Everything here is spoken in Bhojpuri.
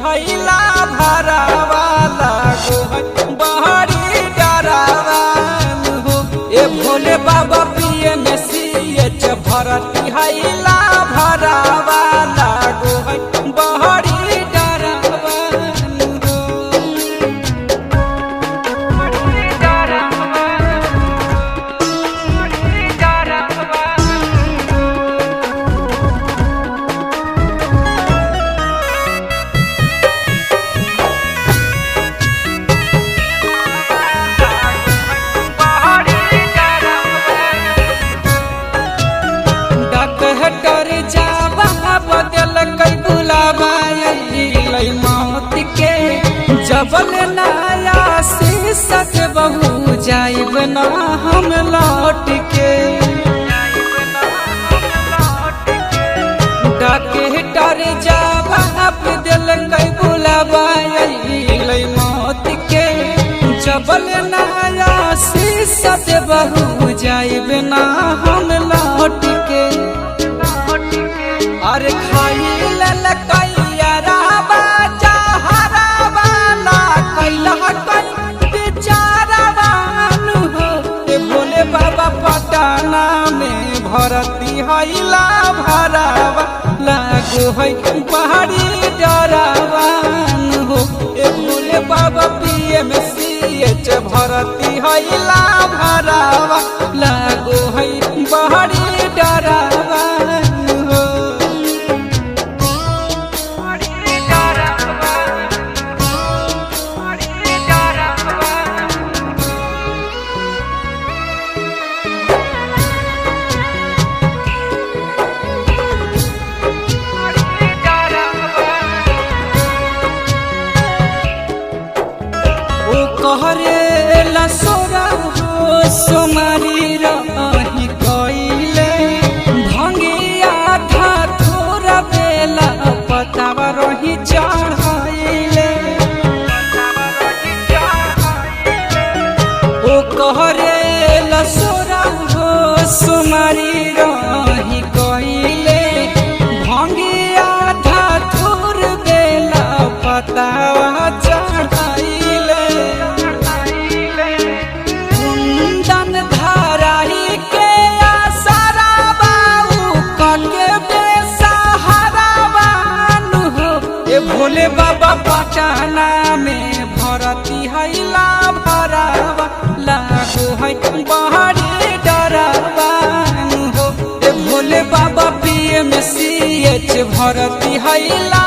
हैला भरावा लागो है बहरी डरावान हो। ए भोले बाबा PMCH भरती हैला भरावा लागो है बहरी डरावान हो। डर जावा बदल कई बुलावा मौत के जबल नया शीशक बहु जाइब ना हम लौट के। डाके डर जावा बदल कई बुलावा मौत के जबल नया शीशक बहु जाइब ना हम लौट के। अरे खाई ललकैया राबा जहरावा ना कैला कई बेचारावान हो। ए भोले बाबा पटना में भरती हैला भरावा लागो है पहाड़ी डरावान हो। ए भोले बाबा PMCH भरती हैला भरावा लागो है पहाड़ी डरावान हो। कहरे लसोरा हो सोमारी रही कइले भंगिया था थोड़ा बेला पतावा रही चढ़ाइले। ओ कहरे लसोरा हो सोमारी रही कइले भंगिया था थोड़ा बेला पतावा चढ़ाइले। भोले बाबा पटना में भरती हैला भरावा लागो है बहरी डरावान हो। ए भोले बाबा PMCH भरती हैला